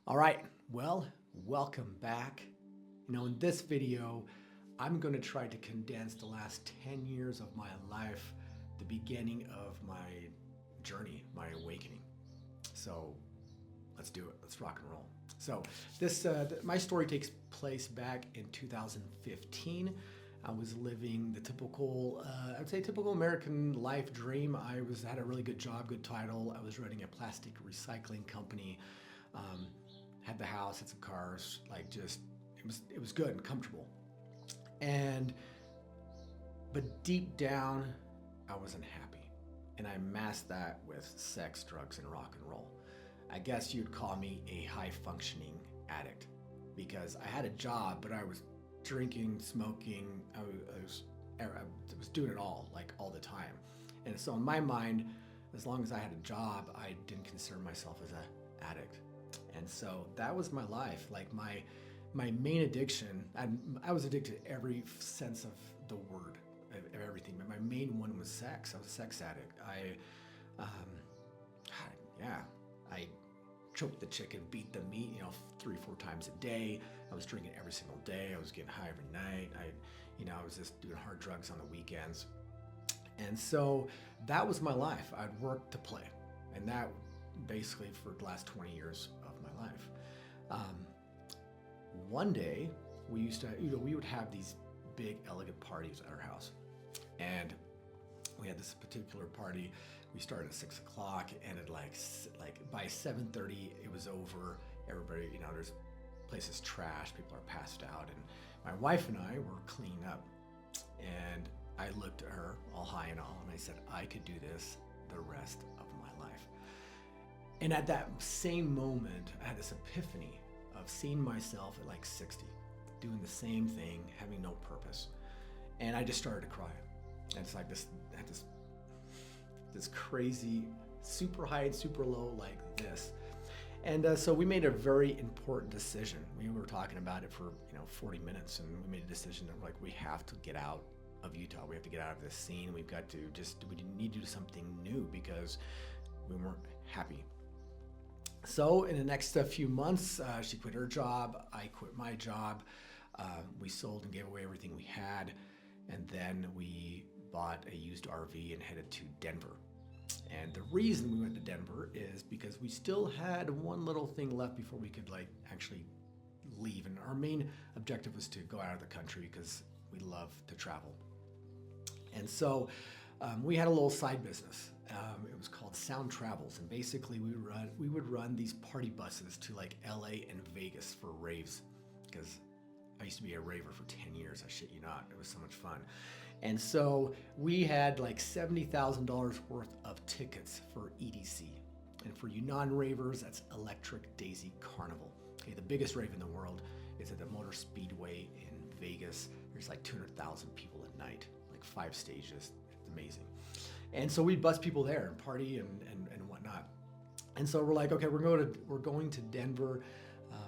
All right, well, welcome back. In this video, I'm going to try to condense the last 10 years of my life, the beginning of my journey, my awakening. So let's do it. Let's rock and roll. So my story takes place back in 2015. I was living the typical, I'd say typical American life dream. Had a really good job, good title. I was running a plastic recycling company. Um, had the house, had some cars, it was good and comfortable. And but deep down, I wasn't happy, and I masked that with sex, drugs, and rock and roll. I guess you'd call me a high functioning addict because I had a job, but I was drinking, smoking. I was doing it all, like all the time. And so in my mind, as long as I had a job, I didn't consider myself as an addict. And so that was my life. Like my main addiction, I was addicted to every sense of the word, of everything. But my main one was sex. I was a sex addict. Yeah, I choked the chicken, beat the meat, 3-4 times a day. I was drinking every single day. I was getting high every night. I was just doing hard drugs on the weekends. And so that was my life. I'd work to play. And that basically for the last 20 years of my life. One day we would have these big elegant parties at our house. And we had this particular party. We started at 6 o'clock, and at like by 7:30 it was over. Everybody, there's places trashed, people are passed out, and my wife and I were cleaning up. And I looked at her, all high and all, and I said, I could do this the rest of my life. And at that same moment, I had this epiphany of seeing myself at like 60, doing the same thing, having no purpose. And I just started to cry. And it's like this crazy, super high and super low like this. And so we made a very important decision. We were talking about it for 40 minutes, and we made a decision that we have to get out of Utah. We have to get out of this scene. We need to do something new because we weren't happy. So in the next few months, she quit her job. I quit my job. We sold and gave away everything we had. And then we bought a used RV and headed to Denver. And the reason we went to Denver is because we still had one little thing left before we could actually leave. And our main objective was to go out of the country because we love to travel. And so we had a little side business. It was called Sound Travels, and basically we would run these party buses to LA and Vegas for raves, because I used to be a raver for 10 years. I shit you not. It was so much fun. And so we had $70,000 worth of tickets for EDC. And for you non-ravers, that's Electric Daisy Carnival. Okay, the biggest rave in the world is at the Motor Speedway in Vegas. There's 200,000 people at night, 5 stages. It's amazing. And so we'd bus people there and party and whatnot. And so we're like, okay, we're going to Denver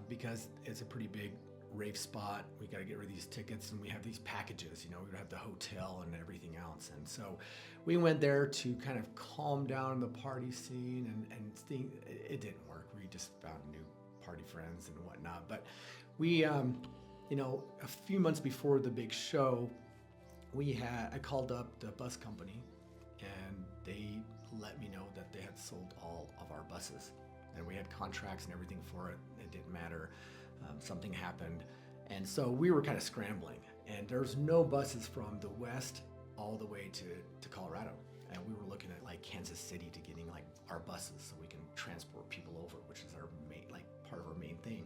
because it's a pretty big rave spot. We got to get rid of these tickets, and we have these packages. We would have the hotel and everything else. And so we went there to kind of calm down the party scene, and it didn't work. We just found new party friends and whatnot. But we, a few months before the big show, I called up the bus company, and they let me know that they had sold all of our buses, and we had contracts and everything for it. It didn't matter. Something happened, and so we were kind of scrambling, and there's no buses from the west all the way to Colorado, and we were looking at Kansas City to getting our buses so we can transport people over, which is our main part of our main thing.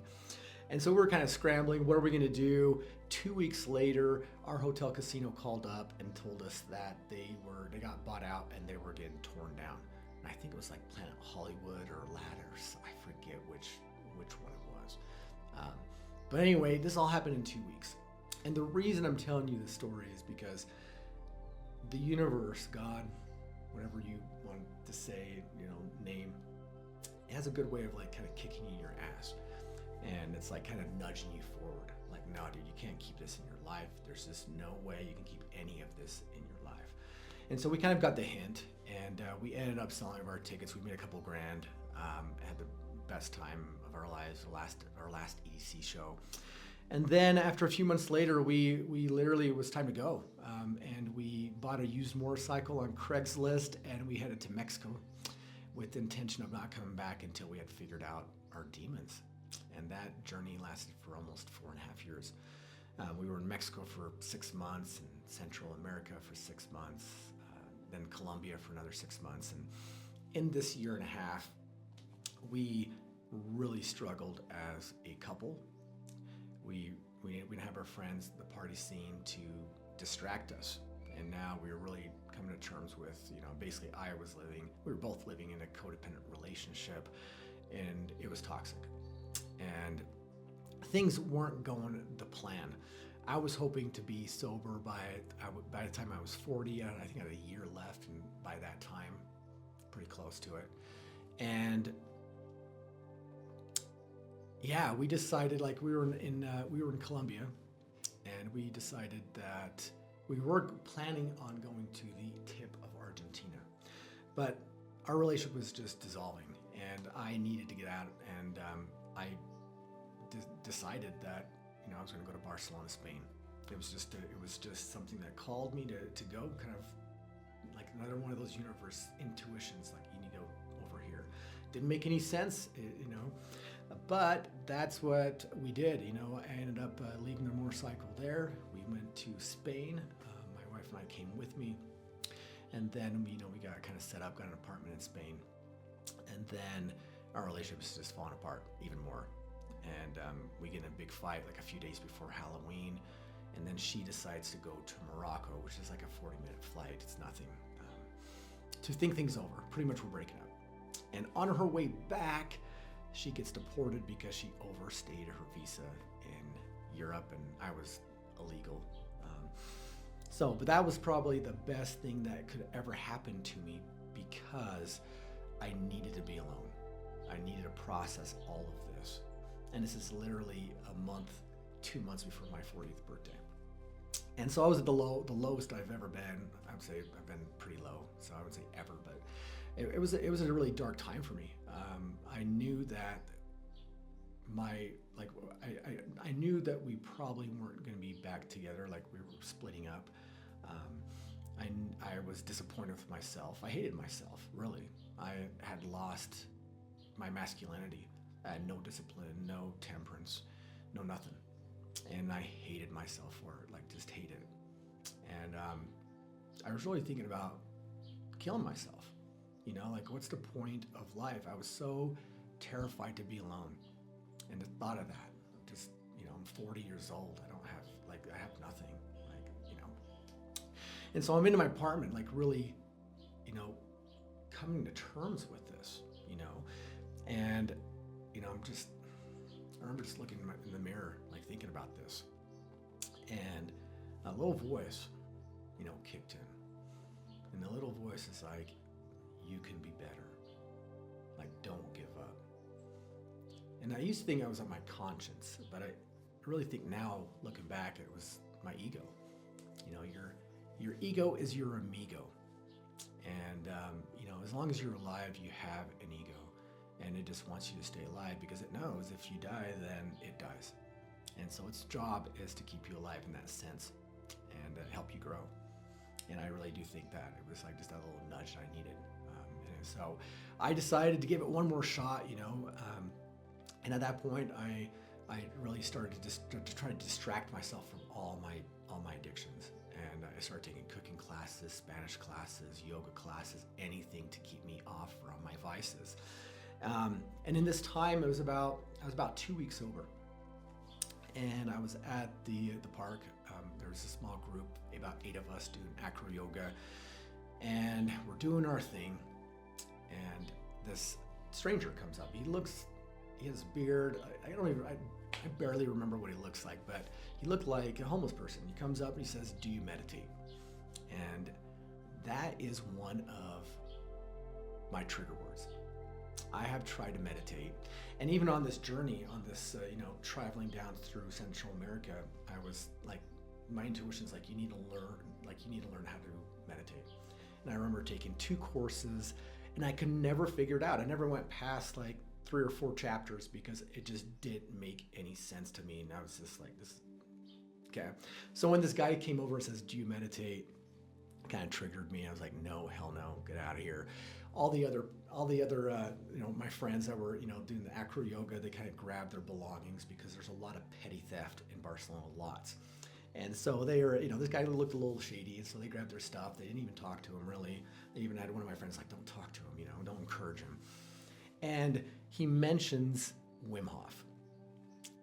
And so we're kind of scrambling. What are we going to do? 2 weeks later, our hotel casino called up and told us that they got bought out and they were getting torn down. And I think it was Planet Hollywood or Ladders. I forget which one it was. But anyway, this all happened in 2 weeks. And the reason I'm telling you this story is because the universe, God, whatever you want to say, name, it has a good way of kind of kicking you in your ass. And it's kind of nudging you forward. No, dude, you can't keep this in your life. There's just no way you can keep any of this in your life. And so we kind of got the hint, and we ended up selling our tickets. We made a couple grand, had the best time of our lives, our last EDC show. And then after a few months later, we literally, it was time to go. And we bought a used motorcycle on Craigslist, and we headed to Mexico with the intention of not coming back until we had figured out our demons. And that journey lasted for almost 4.5 years. We were in Mexico for 6 months, and Central America for 6 months, then Colombia for another 6 months. And in this 1.5 years, we really struggled as a couple. We didn't have our friends, the party scene, to distract us. And now we were really coming to terms with, basically we were both living in a codependent relationship, and it was toxic. And things weren't going to plan. I was hoping to be sober by the time I was 40. I think I had a year left, and by that time, pretty close to it. And yeah, we decided, like, we were in Colombia, and we decided that we were planning on going to the tip of Argentina, but our relationship was just dissolving, and I needed to get out. And I decided that I was going to go to Barcelona, Spain. It was just something that called me to go, kind of like another one of those universe intuitions, like, you need to go over here. Didn't make any sense, but that's what we did. I ended up leaving the motorcycle there. We went to Spain. My wife and I came with me, and then we got kind of set up, got an apartment in Spain, and then our relationship was just falling apart even more. And we get in a big fight like a few days before Halloween, and then she decides to go to Morocco, which is like a 40-minute flight. It's nothing. To think things over. Pretty much we're breaking up. And on her way back, she gets deported because she overstayed her visa in Europe, and I was illegal. But that was probably the best thing that could ever happen to me, because I needed to be alone. I needed to process all of this. And this is literally 2 months before my 40th birthday. And so I was at the lowest I've ever been. I would say I've been pretty low, so I would say ever, but it was a really dark time for me. I knew that I knew that we probably weren't going to be back together, like we were splitting up. I was disappointed with myself. I hated myself, really. I had lost my masculinity. I had no discipline, no temperance, no nothing. And I hated myself for it, like just hated it. And I was really thinking about killing myself. Like, what's the point of life? I was so terrified to be alone. And the thought of that, just, I'm 40 years old. I have nothing, And so I'm in my apartment, like really, coming to terms with this, and, I remember just looking in the mirror, like thinking about this, and a little voice, kicked in. And the little voice is like, you can be better. Like, don't give up. And I used to think I was on my conscience, but I really think now, looking back, it was my ego. Your ego is your amigo. And, as long as you're alive, you have an ego. And it just wants you to stay alive because it knows if you die, then it dies. And so its job is to keep you alive in that sense and help you grow. And I really do think that it was like just that little nudge I needed. And so I decided to give it one more shot, and at that point, I really started to try to distract myself from all my addictions. And I started taking cooking classes, Spanish classes, yoga classes, anything to keep me off from my vices. And in this time, I was about 2 weeks sober, and I was at the park. There was a small group, about 8 of us, doing acro yoga, and we're doing our thing. And this stranger comes up. He has a beard. I barely remember what he looks like, but he looked like a homeless person. He comes up and he says, "Do you meditate?" And that is one of my trigger words. I have tried to meditate, and even on this journey, on this, traveling down through Central America, I was like, my intuition's like, you need to learn how to meditate. And I remember taking 2 courses, and I could never figure it out. I never went past like 3 or 4 chapters because it just didn't make any sense to me. And I was just like, this, okay. So when this guy came over and says, do you meditate? It kind of triggered me. I was like, no, hell no, get out of here. All the other, my friends that were, doing the acro yoga, they kind of grabbed their belongings because there's a lot of petty theft in Barcelona, lots. And so they were, this guy looked a little shady, and so they grabbed their stuff. They didn't even talk to him, really. They even had one of my friends like, don't talk to him, don't encourage him. And he mentions Wim Hof.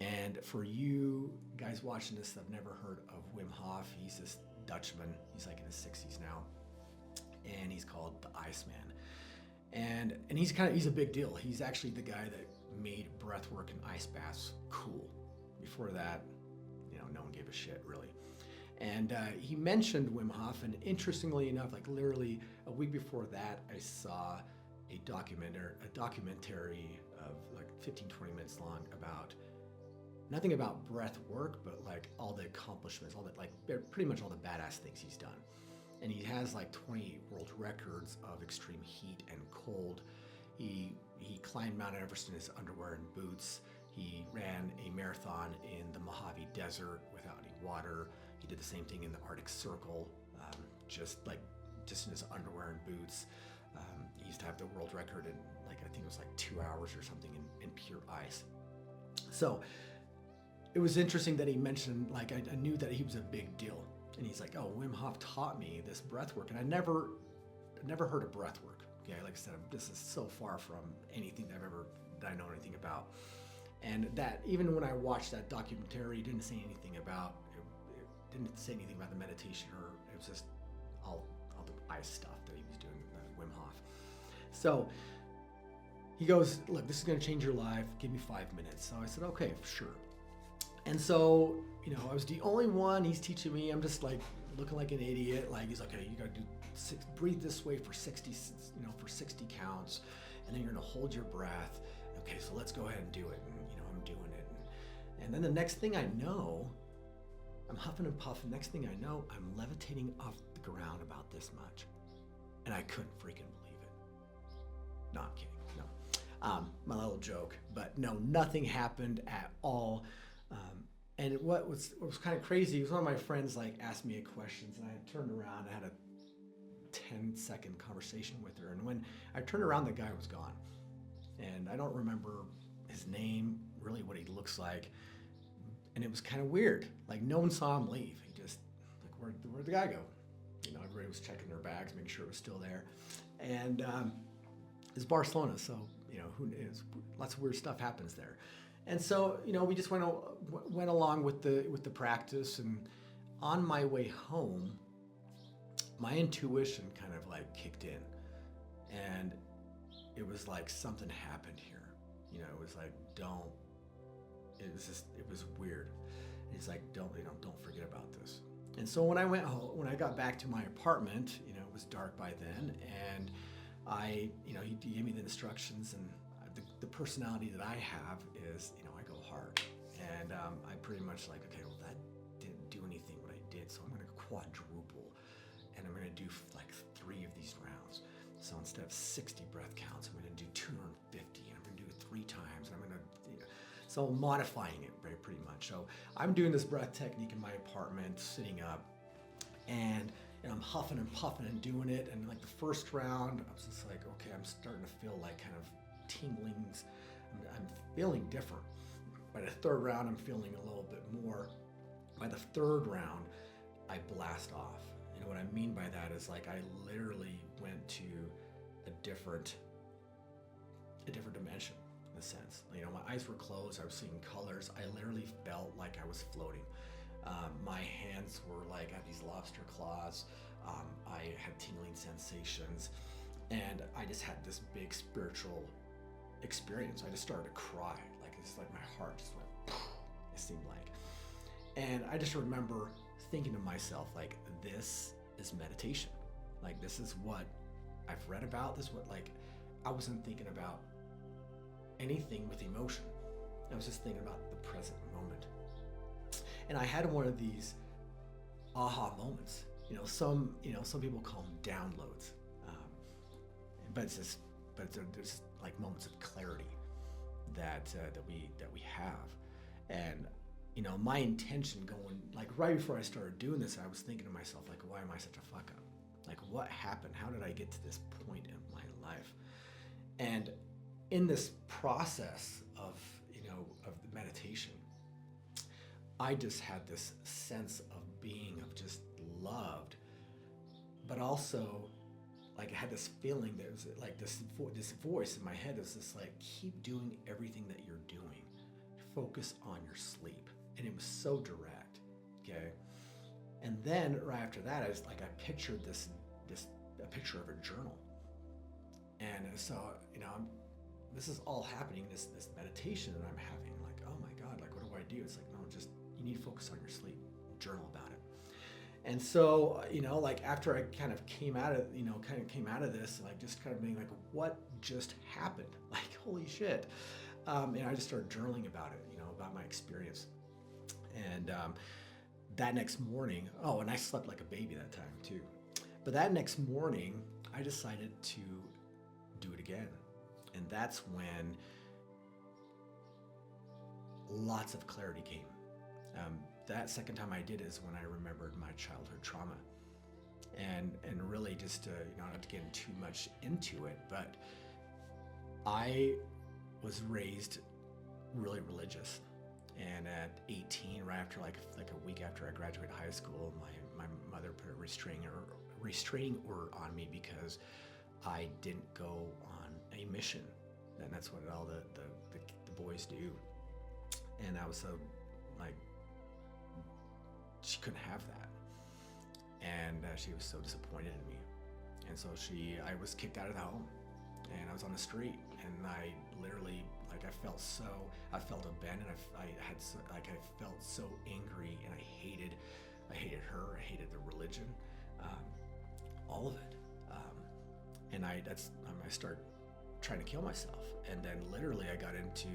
And for you guys watching this that have never heard of Wim Hof, he's this Dutchman. He's like in his 60s now. And he's called the Iceman. And he's a big deal. He's actually the guy that made breathwork and ice baths cool. Before that, no one gave a shit, really. And he mentioned Wim Hof, and interestingly enough, like literally a week before that, I saw a documentary of like 15, 20 minutes long about nothing about breath work, but like all the accomplishments, all that, like pretty much all the badass things he's done. And he has like 28 world records of extreme heat and cold. He climbed Mount Everest in his underwear and boots. He ran a marathon in the Mojave Desert without any water. He did the same thing in the Arctic Circle, just in his underwear and boots. He used to have the world record in I think it was like 2 hours or something in pure ice. So it was interesting that he mentioned, like I knew that he was a big deal. And he's like, oh, Wim Hof taught me this breath work. And I never heard of breath work. Okay, like I said, this is so far from anything that I know anything about. And that even when I watched that documentary, it didn't say anything about the meditation, or it was just all the ice stuff that he was doing, Wim Hof. So he goes, look, this is going to change your life. Give me 5 minutes. So I said, okay, sure. And so, I was the only one. He's teaching me. I'm just like looking like an idiot. Like he's like, okay, you got to breathe this way for 60 counts, and then you're going to hold your breath. Okay, so let's go ahead and do it. And I'm doing it. And then the next thing I know, I'm huffing and puffing. Next thing I know, I'm levitating off the ground about this much. And I couldn't freaking believe it. Not kidding, no. My little joke, but no, nothing happened at all. And what was kind of crazy was one of my friends asked me a question, and I turned around and had a 10-second conversation with her. And when I turned around, the guy was gone. And I don't remember his name, really what he looks like. And it was kind of weird. Like no one saw him leave. He just, where'd the guy go? Everybody was checking their bags, making sure it was still there. And it's Barcelona, so, who knows? Lots of weird stuff happens there. And so, we just went along with the practice. And on my way home, my intuition kind of kicked in. And it was like something happened here. It was like, it was weird. It's like, don't forget about this. And so when I got back to my apartment, it was dark by then, and he gave me the instructions, and the personality that I have is, I go hard. And I pretty much okay, well, that didn't do anything what I did, so I'm going to quadruple, and I'm going to do 3 of these rounds. So instead of 60 breath counts, I'm going to do 250, and I'm going to do it 3 times, and I'm going to, so modifying it pretty much. So I'm doing this breath technique in my apartment, sitting up, and I'm huffing and puffing and doing it. And the first round, I was just like, okay, I'm starting to feel kind of tinglings. I'm feeling different. By the third round, I'm feeling a little bit more. By the third round, I blast off. And what I mean by that is I literally went to a different dimension in a sense. My eyes were closed. I was seeing colors. I literally felt like I was floating. My hands were had these lobster claws. I had tingling sensations, and I just had this big spiritual experience. I just started to cry. It's like my heart just went, it seemed like. And I just remember thinking to myself, this is meditation. This is what I've read about. This is what, I wasn't thinking about anything with emotion. I was just thinking about the present moment. And I had one of these aha moments. Some people call them downloads. But there's moments of clarity. that we have. And my intention going, like, right before I started doing this, I was thinking to myself, like, why am I such a fuck up? Like, what happened? How did I get to this point in my life? And in this process of the meditation, I just had this sense of being, of just loved, but also, like, I had this feeling that it was like this voice in my head that was just like, keep doing everything that you're doing. Focus on your sleep. And it was so direct, okay? And then right after that, I pictured a picture of a journal. And so, this is all happening, this meditation that I'm having. Like, oh my God, like, what do I do? It's like, no, just, you need to focus on your sleep, journal about it. And so, like, after I kind of came out of this, like, just kind of being like, what just happened? Like, holy shit. And I just started journaling about it, about my experience. And that next morning, and I slept like a baby that time too. But that next morning, I decided to do it again. And that's when lots of clarity came. That second time I did is when I remembered my childhood trauma. And really just to, not to get too much into it, but I was raised really religious. And at 18, right after like a week after I graduated high school, my mother put a restraining order on me because I didn't go on a mission. And that's what all the boys do. And I was so, like, she couldn't have that. And she was so disappointed in me. And so I was kicked out of the home. And I was on the street, and I literally, like, I felt abandoned. I felt so angry, and I hated her. I hated the religion, all of it. And I started trying to kill myself. And then literally I got into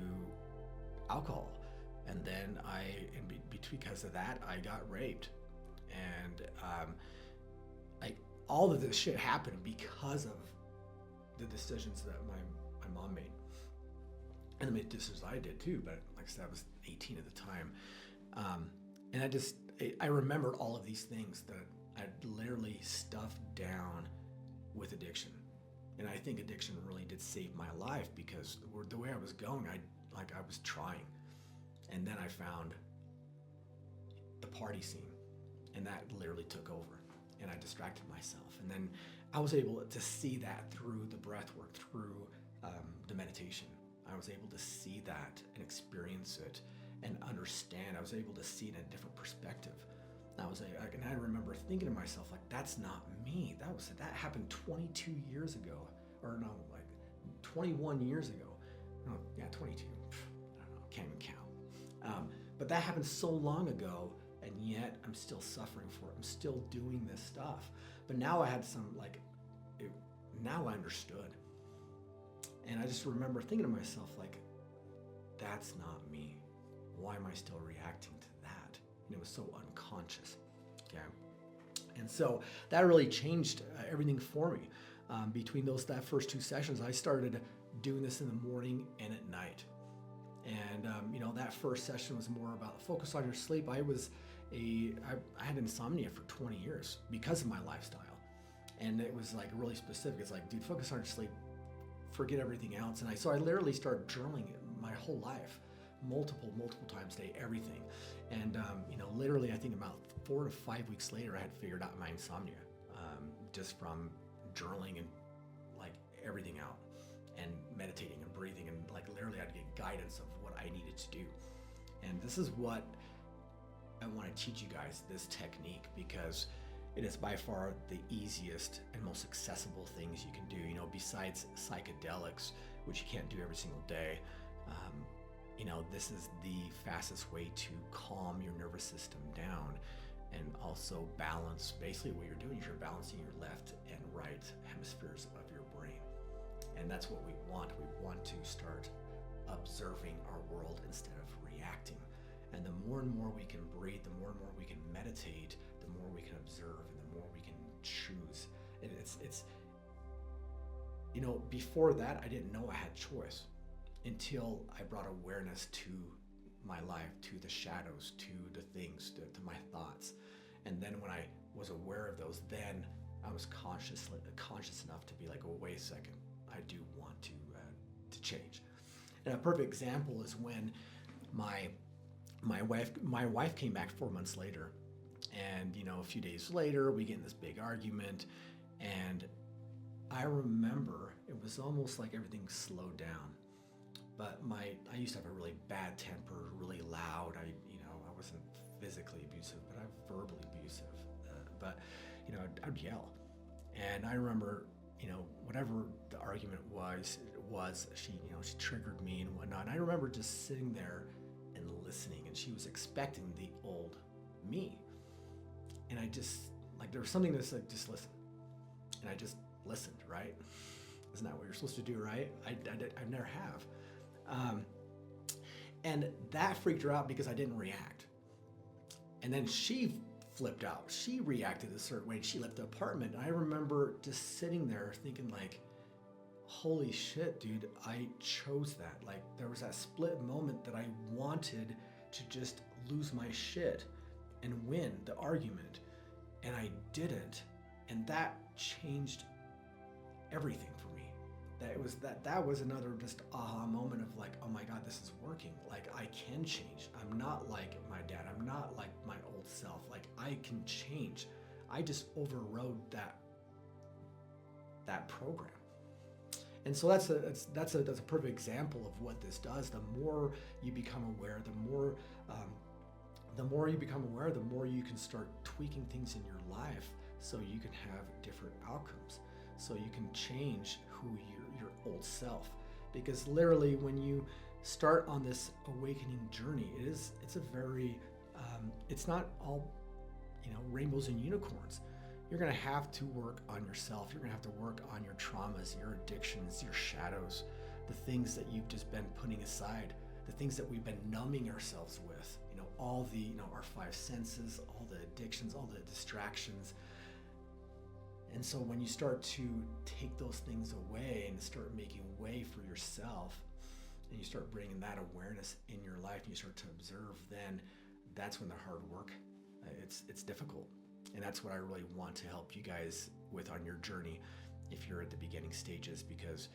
alcohol, and then because of that, I got raped, and all of this shit happened because of the decisions that my mom made, and the decisions I did too. But like I said, I was 18 at the time, and I remembered all of these things that I'd literally stuffed down with addiction. And I think addiction really did save my life, because the way I was going, I was trying, and then I found the party scene, and that literally took over, and I distracted myself. And then I was able to see that through the breath work, through the meditation. I was able to see that and experience it and understand. I was able to see it in a different perspective. And I remember thinking to myself, like, that's not me. That happened 22 years ago, or no, like 21 years ago. No, yeah, 22. I don't know, can't even count. But that happened so long ago, and yet I'm still suffering for it. I'm still doing this stuff. But now I had now I understood. And I just remember thinking to myself, like, that's not me. Why am I still reacting to that? And it was so unconscious. Okay. And so that really changed everything for me. Between that first two sessions, I started doing this in the morning and at night. And that first session was more about focus on your sleep. I had insomnia for 20 years because of my lifestyle. And it was like really specific. It's like, dude, focus on your sleep, forget everything else. And so I literally started journaling my whole life, multiple times a day, everything. And literally, I think about 4 to 5 weeks later, I had figured out my insomnia, just from journaling and like everything out, and meditating and breathing, and like literally I had to get guidance of what I needed to do. And this is what I want to teach you guys, this technique, because it is by far the easiest and most accessible things you can do. Besides psychedelics, which you can't do every single day, this is the fastest way to calm your nervous system down, and also balance. Basically what you're doing is you're balancing your left and right hemispheres of your brain. And that's what we want. We want to start observing our world instead of reacting. And the more and more we can breathe, the more and more we can meditate, the more we can observe, and the more we can choose. It's before that, I didn't know I had choice. until I brought awareness to my life, to the shadows, to the things, to my thoughts. And then when I was aware of those, then I was conscious enough to be like, oh, wait a second, I do want to change. And a perfect example is when my wife came back 4 months later, and a few days later we get in this big argument, and I remember it was almost like everything slowed down. But I used to have a really bad temper, really loud. I wasn't physically abusive, but I'm verbally abusive. But I'd yell, and I remember, whatever the argument was she triggered me and whatnot. And I remember just sitting there and listening, and she was expecting the old me, and I just there was something that's like, just listen, and I just listened, right? Isn't that what you're supposed to do, right? I never have. And that freaked her out because I didn't react. And then she flipped out. She reacted a certain way, and she left the apartment. And I remember just sitting there thinking like, holy shit, dude, I chose that. Like, there was that split moment that I wanted to just lose my shit and win the argument, and I didn't. And that changed everything for me. That was another just aha moment of like, oh my God, this is working. Like, I can change. I'm not like my dad. I'm not like my old self. Like, I can change. I just overrode that program. And so that's a perfect example of what this does. The more you become aware, the more you become aware, the more you can start tweaking things in your life so you can have different outcomes. So you can change who your old self. Because literally, when you start on this awakening journey, it's a very it's not all rainbows and unicorns. You're going to have to work on yourself. You're going to have to work on your traumas, your addictions, your shadows, the things that you've just been putting aside, the things that we've been numbing ourselves with, all the, our five senses, all the addictions, all the distractions. And so when you start to take those things away and start making way for yourself, and you start bringing that awareness in your life, and you start to observe, then that's when the hard work, it's difficult. And that's what I really want to help you guys with on your journey if you're at the beginning stages, because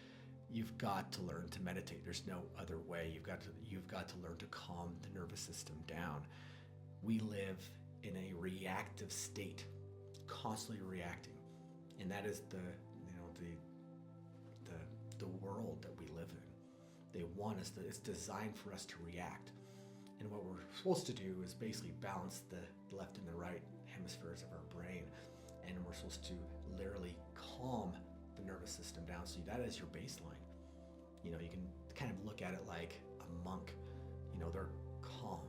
you've got to learn to meditate. There's no other way. You've got to learn to calm the nervous system down. We live in a reactive state, constantly reacting. And that is the world that we live in. They want us it's designed for us to react. And what we're supposed to do is basically balance the left and the right hemispheres of our brain. And we're supposed to literally calm the nervous system down. So that is your baseline. You can kind of look at it like a monk. They're calm.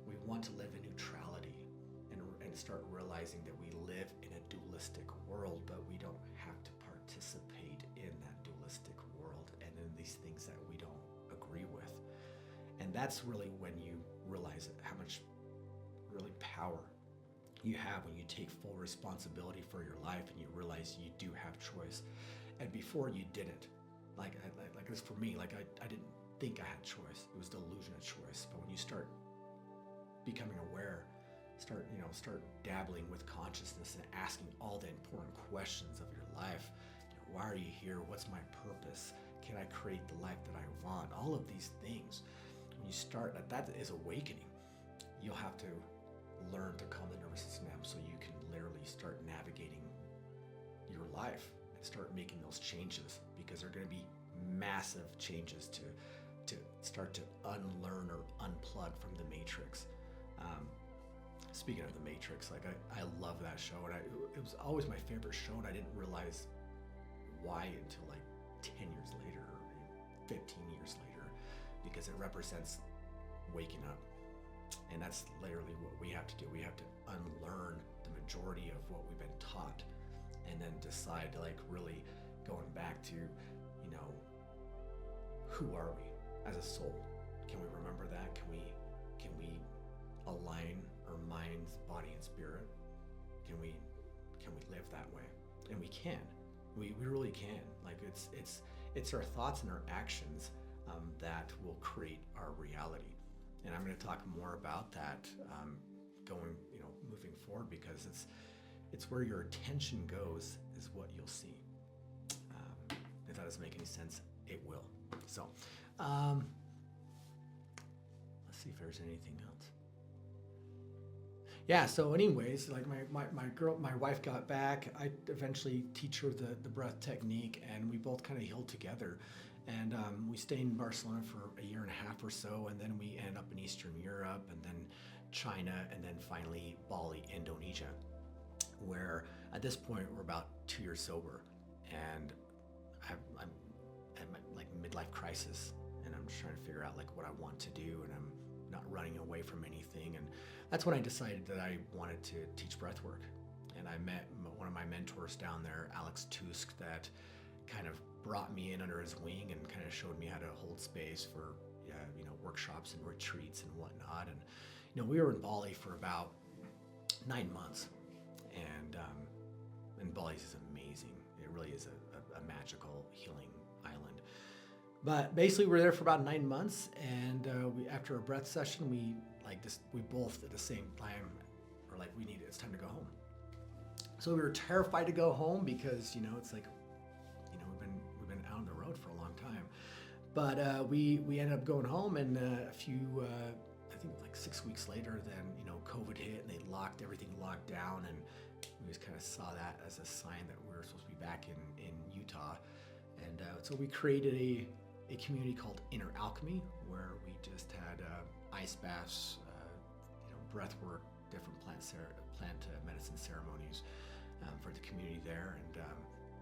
We want to live in neutrality and start realizing that we live in a dualistic world, but we don't have to participate in that dualistic world and in these things that we don't agree with. And that's really when you realize how much really power you have when you take full responsibility for your life and you realize you do have choice. And before you didn't. Like this for me, I didn't think I had choice. It was the illusion of choice. But when you start becoming aware, start dabbling with consciousness and asking all the important questions of your life. Why are you here? What's my purpose? Can I create the life that I want? All of these things. When you start, that is awakening. You'll have to learn to calm the nervous system down so you can literally start navigating your life and start making those changes, because they're going to be massive changes to start to unlearn or unplug from the matrix. Speaking of the Matrix, I love that show, and it was always my favorite show, and I didn't realize why until 10 years later, or 15 years later, because it represents waking up. And that's literally what we have to do. We have to unlearn the majority of what we've been taught, and then decide to really going back to, who are we as a soul? Can we remember that? Can we align our minds, body, and spirit? Can we live that way? And we can. We really can. It's our thoughts and our actions that will create our reality. And I'm going to talk more about that moving forward, because it's where your attention goes is what you'll see. If that doesn't make any sense, it will. So let's see if there's anything else. Yeah, so anyways, like my wife got back. I eventually teach her the breath technique, and we both kind of healed together. And we stayed in Barcelona for a year and a half or so, and then we ended up in Eastern Europe, and then China, and then finally Bali, Indonesia, where at this point we're about 2 years sober, and I'm at my like midlife crisis, and I'm just trying to figure out like what I want to do, and I'm not running away from anything. And that's when I decided that I wanted to teach breathwork, and I met one of my mentors down there, Alex Tusk, that kind of brought me in under his wing and kind of showed me how to hold space for workshops and retreats and whatnot. And we were in Bali for about 9 months, and Bali is amazing. It really is a magical healing island. But basically, we were there for about 9 months, and after a breath session, we both at the same time were like, it's time to go home. So we were terrified to go home because it's like we've been out on the road for a long time. But we ended up going home, and a few I think like 6 weeks later, then COVID hit, and they everything locked down, and we just kind of saw that as a sign that we were supposed to be back in Utah. And so we created a community called Inner Alchemy, where we just had ice baths, breath work, different plant medicine ceremonies for the community there, and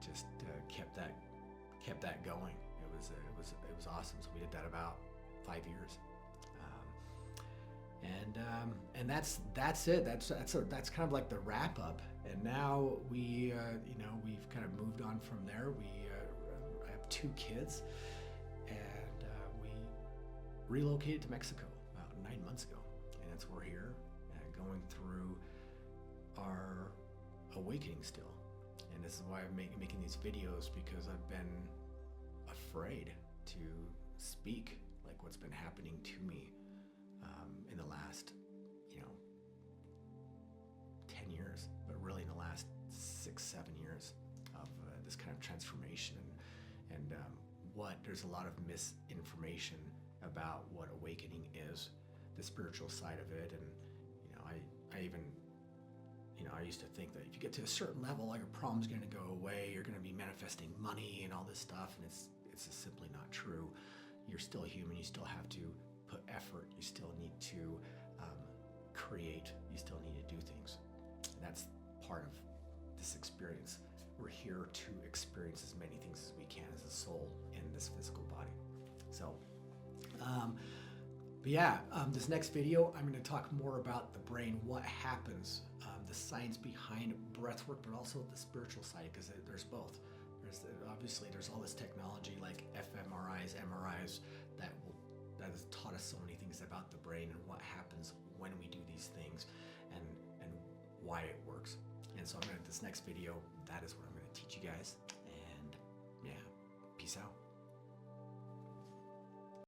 just kept that going. It was awesome. So we did that about 5 years, and that's it. That's kind of like the wrap up. And now we've kind of moved on from there. I have 2 kids, and we relocated to Mexico about 9 months ago, and that's where we're here, going through our awakening still. And this is why I'm making these videos, because I've been afraid to speak like what's been happening to me in the last 10 years, but really in the last 6-7 years of this kind of transformation, and there's a lot of misinformation about what awakening is, the spiritual side of it. And I used to think that if you get to a certain level, all your problem's going to go away, you're going to be manifesting money and all this stuff, and it's just simply not true. You're still human. You still have to put effort. You still need to create. You still need to do things. And that's part of this experience. We're here to experience as many things as we can as a soul in this physical body. So, this next video, I'm going to talk more about the brain, what happens, the science behind breathwork, but also the spiritual side, because there's both. There's all this technology like fMRIs, MRIs that has taught us so many things about the brain and what happens when we do these things, and why it works. And so this next video, that is what I'm going to teach you guys. And yeah, peace out.